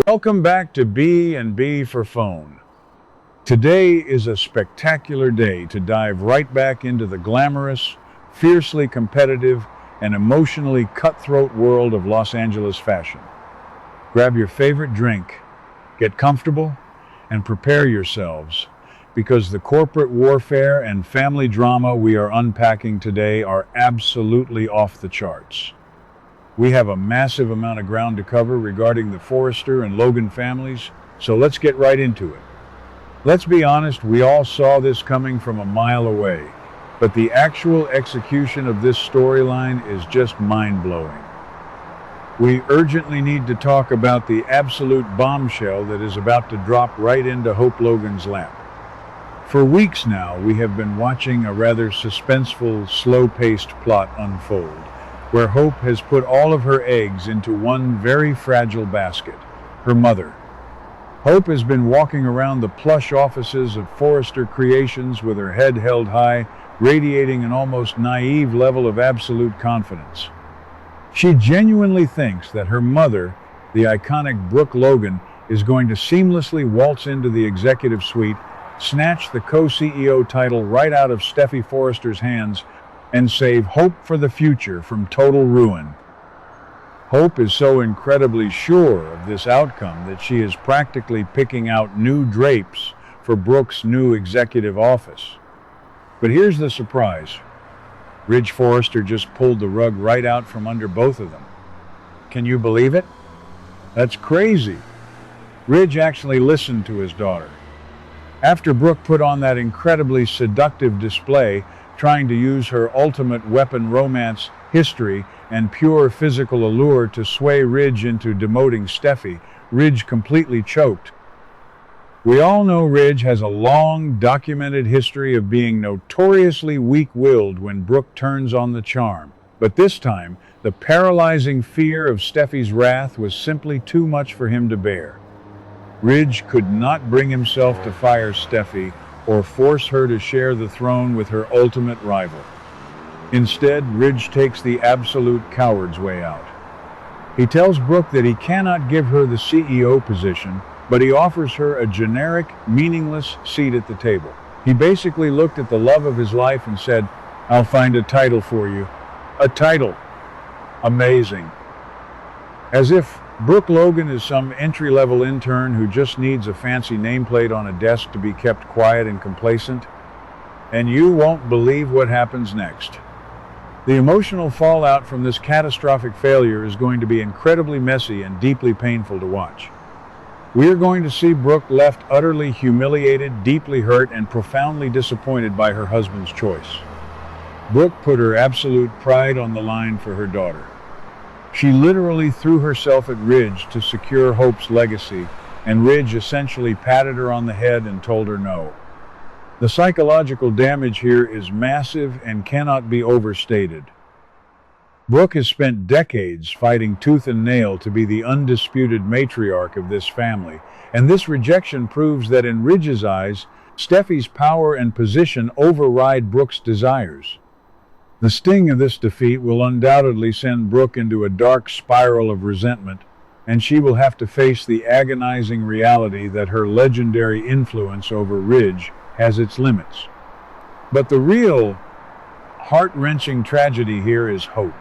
Welcome back to B&B for Phone. Today is a spectacular day to dive right back into the glamorous, fiercely competitive, and emotionally cutthroat world of Los Angeles fashion. Grab your favorite drink, get comfortable, and prepare yourselves, because the corporate warfare and family drama we are unpacking today are absolutely off the charts. We have a massive amount of ground to cover regarding the Forrester and Logan families, so let's get right into it. Let's be honest, we all saw this coming from a mile away, but the actual execution of this storyline is just mind-blowing. We urgently need to talk about the absolute bombshell that is about to drop right into Hope Logan's lap. For weeks now, we have been watching a rather suspenseful, slow-paced plot unfold, where Hope has put all of her eggs into one very fragile basket, her mother. Hope has been walking around the plush offices of Forrester Creations with her head held high, radiating an almost naive level of absolute confidence. She genuinely thinks that her mother, the iconic Brooke Logan, is going to seamlessly waltz into the executive suite, snatch the co-CEO title right out of Steffy Forrester's hands, and save Hope for the future from total ruin. Hope is so incredibly sure of this outcome that she is practically picking out new drapes for Brooke's new executive office. But here's the surprise. Ridge Forrester just pulled the rug right out from under both of them. Can you believe it? That's crazy. Ridge actually listened to his daughter. After Brooke put on that incredibly seductive display, trying to use her ultimate weapon romance, history, and pure physical allure to sway Ridge into demoting Steffy, Ridge completely choked. We all know Ridge has a long, documented history of being notoriously weak-willed when Brooke turns on the charm. But this time, the paralyzing fear of Steffy's wrath was simply too much for him to bear. Ridge could not bring himself to fire Steffy or force her to share the throne with her ultimate rival. Instead, Ridge takes the absolute coward's way out. He tells Brooke that he cannot give her the CEO position, but he offers her a generic, meaningless seat at the table. He basically looked at the love of his life and said, "I'll find a title for you." A title. Amazing. As if Brooke Logan is some entry-level intern who just needs a fancy nameplate on a desk to be kept quiet and complacent. And you won't believe what happens next. The emotional fallout from this catastrophic failure is going to be incredibly messy and deeply painful to watch. We are going to see Brooke left utterly humiliated, deeply hurt, and profoundly disappointed by her husband's choice. Brooke put her absolute pride on the line for her daughter. She literally threw herself at Ridge to secure Hope's legacy, and Ridge essentially patted her on the head and told her no. The psychological damage here is massive and cannot be overstated. Brooke has spent decades fighting tooth and nail to be the undisputed matriarch of this family, and this rejection proves that in Ridge's eyes, Steffy's power and position override Brooke's desires. The sting of this defeat will undoubtedly send Brooke into a dark spiral of resentment, and she will have to face the agonizing reality that her legendary influence over Ridge has its limits. But the real, heart-wrenching tragedy here is Hope.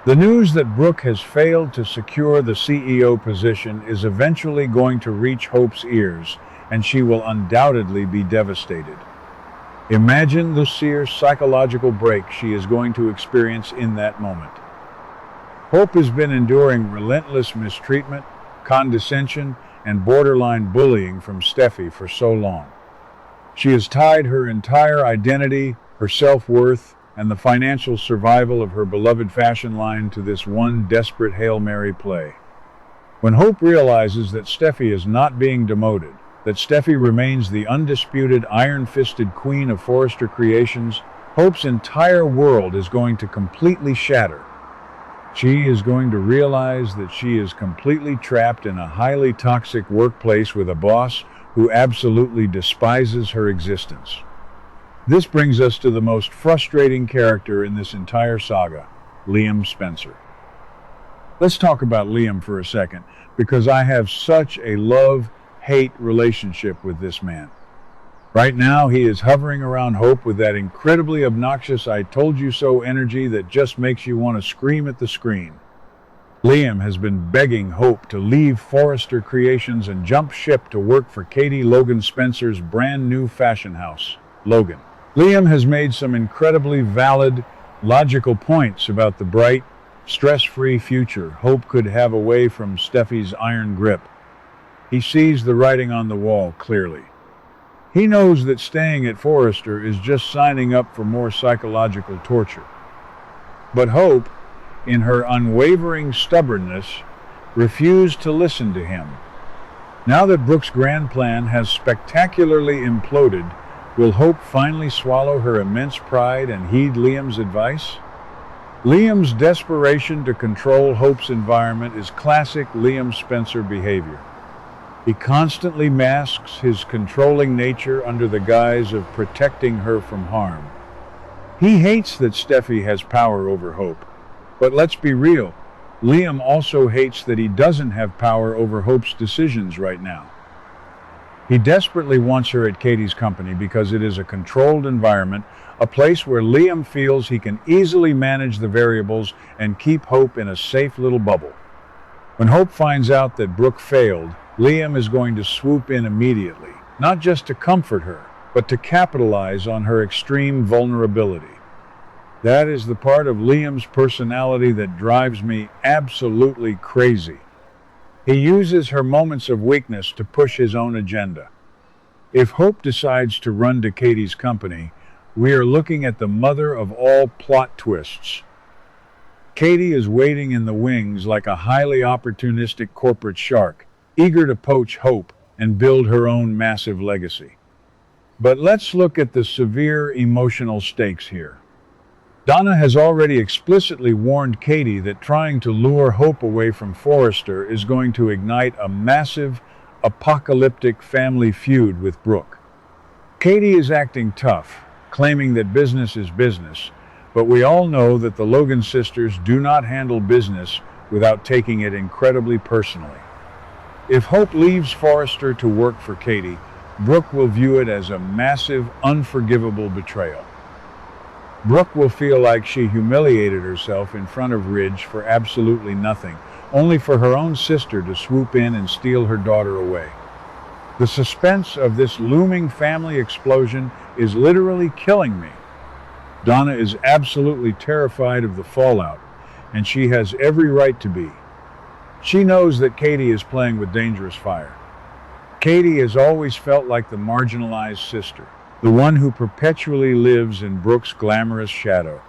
The news that Brooke has failed to secure the CEO position is eventually going to reach Hope's ears, and she will undoubtedly be devastated. Imagine the sheer psychological break she is going to experience in that moment. Hope has been enduring relentless mistreatment, condescension, and borderline bullying from Steffy for so long. She has tied her entire identity, her self-worth, and the financial survival of her beloved fashion line to this one desperate Hail Mary play. When Hope realizes that Steffy is not being demoted, that Steffy remains the undisputed iron-fisted queen of Forrester Creations, Hope's entire world is going to completely shatter. She is going to realize that she is completely trapped in a highly toxic workplace with a boss who absolutely despises her existence. This brings us to the most frustrating character in this entire saga, Liam Spencer. Let's talk about Liam for a second, because I have such a love-hate relationship with this man. Right now, he is hovering around Hope with that incredibly obnoxious "I told you so" energy that just makes you want to scream at the screen. Liam has been begging Hope to leave Forrester Creations and jump ship to work for Katie Logan Spencer's brand new fashion house, Logan. Liam has made some incredibly valid, logical points about the bright, stress-free future Hope could have away from Steffy's iron grip. He sees the writing on the wall clearly. He knows that staying at Forrester is just signing up for more psychological torture. But Hope, in her unwavering stubbornness, refused to listen to him. Now that Brooke's grand plan has spectacularly imploded, will Hope finally swallow her immense pride and heed Liam's advice? Liam's desperation to control Hope's environment is classic Liam Spencer behavior. He constantly masks his controlling nature under the guise of protecting her from harm. He hates that Steffy has power over Hope. But let's be real, Liam also hates that he doesn't have power over Hope's decisions right now. He desperately wants her at Katie's company because it is a controlled environment, a place where Liam feels he can easily manage the variables and keep Hope in a safe little bubble. When Hope finds out that Brooke failed, Liam is going to swoop in immediately, not just to comfort her, but to capitalize on her extreme vulnerability. That is the part of Liam's personality that drives me absolutely crazy. He uses her moments of weakness to push his own agenda. If Hope decides to run to Katie's company, we are looking at the mother of all plot twists. Katie is waiting in the wings like a highly opportunistic corporate shark, eager to poach Hope and build her own massive legacy. But let's look at the severe emotional stakes here. Donna has already explicitly warned Katie that trying to lure Hope away from Forrester is going to ignite a massive, apocalyptic family feud with Brooke. Katie is acting tough, claiming that business is business, but we all know that the Logan sisters do not handle business without taking it incredibly personally. If Hope leaves Forrester to work for Katie, Brooke will view it as a massive, unforgivable betrayal. Brooke will feel like she humiliated herself in front of Ridge for absolutely nothing, only for her own sister to swoop in and steal her daughter away. The suspense of this looming family explosion is literally killing me. Donna is absolutely terrified of the fallout, and she has every right to be. She knows that Katie is playing with dangerous fire. Katie has always felt like the marginalized sister, the one who perpetually lives in Brooke's glamorous shadow.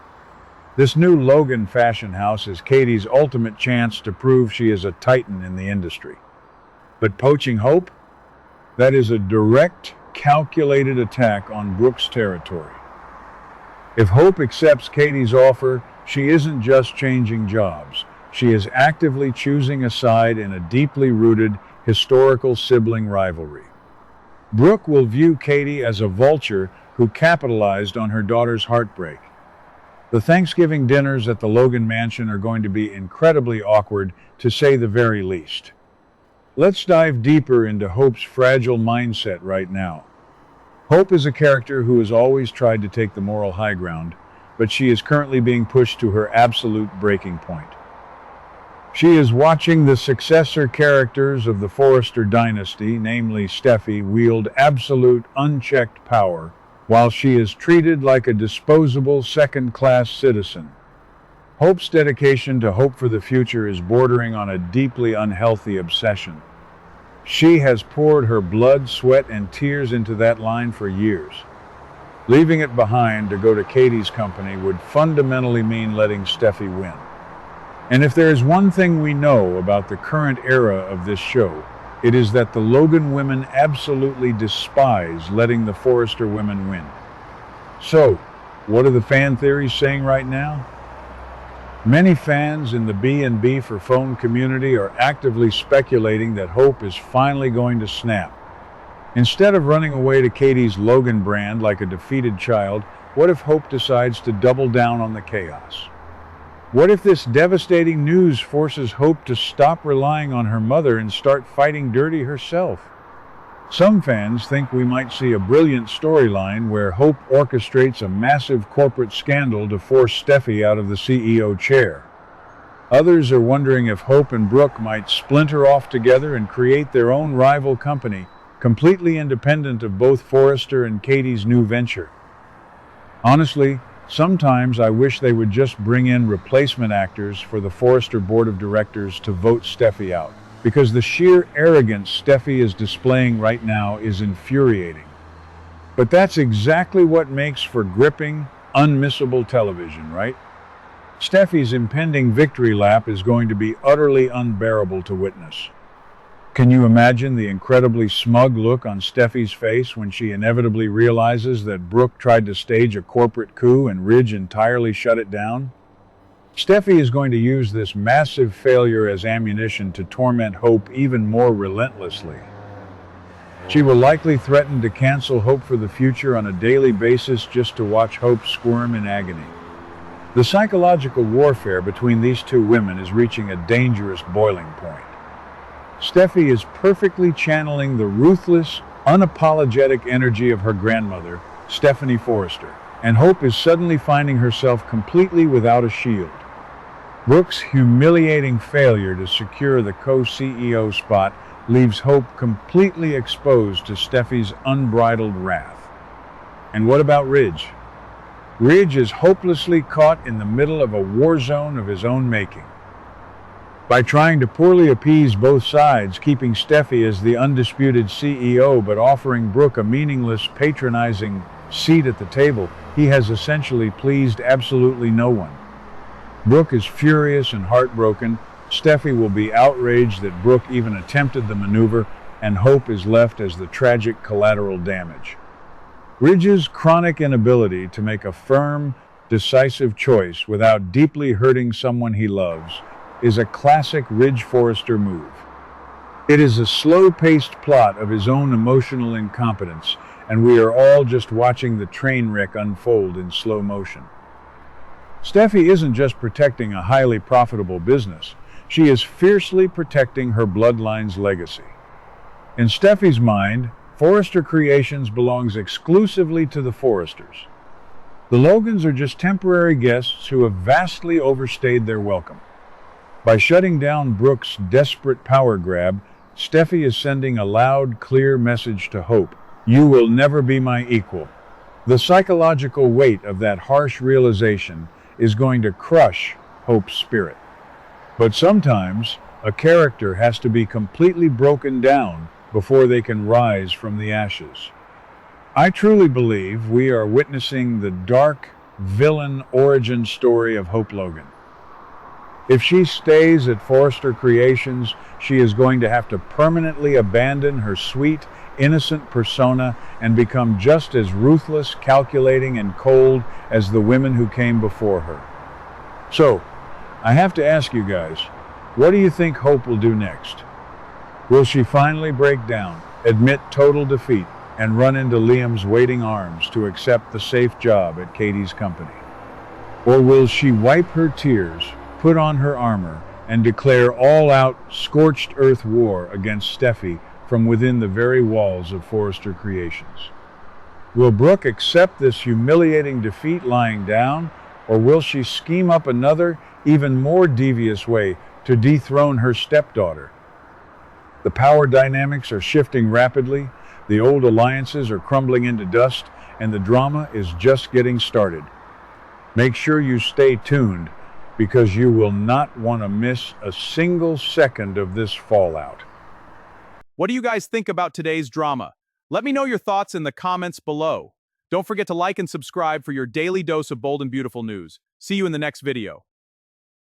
This new Logan fashion house is Katie's ultimate chance to prove she is a titan in the industry. But poaching Hope? That is a direct, calculated attack on Brooke's territory. If Hope accepts Katie's offer, she isn't just changing jobs. She is actively choosing a side in a deeply rooted, historical sibling rivalry. Brooke will view Katie as a vulture who capitalized on her daughter's heartbreak. The Thanksgiving dinners at the Logan mansion are going to be incredibly awkward, to say the very least. Let's dive deeper into Hope's fragile mindset right now. Hope is a character who has always tried to take the moral high ground, but she is currently being pushed to her absolute breaking point. She is watching the successor characters of the Forrester dynasty, namely Steffy, wield absolute, unchecked power, while she is treated like a disposable, second-class citizen. Hope's dedication to hope for the future is bordering on a deeply unhealthy obsession. She has poured her blood, sweat, and tears into that line for years. Leaving it behind to go to Katie's company would fundamentally mean letting Steffy win. And if there is one thing we know about the current era of this show, it is that the Logan women absolutely despise letting the Forrester women win. So, what are the fan theories saying right now? Many fans in the B&B for Phone community are actively speculating that Hope is finally going to snap. Instead of running away to Katie's Logan brand like a defeated child, what if Hope decides to double down on the chaos? What if this devastating news forces Hope to stop relying on her mother and start fighting dirty herself? Some fans think we might see a brilliant storyline where Hope orchestrates a massive corporate scandal to force Steffy out of the CEO chair. Others are wondering if Hope and Brooke might splinter off together and create their own rival company, completely independent of both Forrester and Katie's new venture. Honestly, sometimes I wish they would just bring in replacement actors for the Forrester board of directors to vote Steffy out, because the sheer arrogance Steffy is displaying right now is infuriating. But that's exactly what makes for gripping, unmissable television, right? Steffy's impending victory lap is going to be utterly unbearable to witness. Can you imagine the incredibly smug look on Steffy's face when she inevitably realizes that Brooke tried to stage a corporate coup and Ridge entirely shut it down? Steffy is going to use this massive failure as ammunition to torment Hope even more relentlessly. She will likely threaten to cancel Hope for the future on a daily basis just to watch Hope squirm in agony. The psychological warfare between these two women is reaching a dangerous boiling point. Steffy is perfectly channeling the ruthless, unapologetic energy of her grandmother, Stephanie Forrester, and Hope is suddenly finding herself completely without a shield. Brooke's humiliating failure to secure the co-CEO spot leaves Hope completely exposed to Steffy's unbridled wrath. And what about Ridge? Ridge is hopelessly caught in the middle of a war zone of his own making. By trying to poorly appease both sides, keeping Steffy as the undisputed CEO but offering Brooke a meaningless, patronizing seat at the table, he has essentially pleased absolutely no one. Brooke is furious and heartbroken, Steffy will be outraged that Brooke even attempted the maneuver, and Hope is left as the tragic collateral damage. Ridge's chronic inability to make a firm, decisive choice without deeply hurting someone he loves is a classic Ridge Forrester move. It is a slow-paced plot of his own emotional incompetence, and we are all just watching the train wreck unfold in slow motion. Steffy isn't just protecting a highly profitable business, she is fiercely protecting her bloodline's legacy. In Steffy's mind, Forrester Creations belongs exclusively to the Forresters. The Logans are just temporary guests who have vastly overstayed their welcome. By shutting down Brooke's desperate power grab, Steffy is sending a loud, clear message to Hope: "You will never be my equal." The psychological weight of that harsh realization is going to crush Hope's spirit. But sometimes, a character has to be completely broken down before they can rise from the ashes. I truly believe we are witnessing the dark, villain origin story of Hope Logan. If she stays at Forrester Creations, she is going to have to permanently abandon her sweet, innocent persona and become just as ruthless, calculating, and cold as the women who came before her. So, I have to ask you guys, what do you think Hope will do next? Will she finally break down, admit total defeat, and run into Liam's waiting arms to accept the safe job at Katie's company? Or will she wipe her tears, put on her armor, and declare all-out, scorched earth war against Steffy from within the very walls of Forrester Creations? Will Brooke accept this humiliating defeat lying down, or will she scheme up another, even more devious way to dethrone her stepdaughter? The power dynamics are shifting rapidly, the old alliances are crumbling into dust, and the drama is just getting started. Make sure you stay tuned, because you will not want to miss a single second of this fallout. What do you guys think about today's drama? Let me know your thoughts in the comments below. Don't forget to like and subscribe for your daily dose of bold and beautiful news. See you in the next video.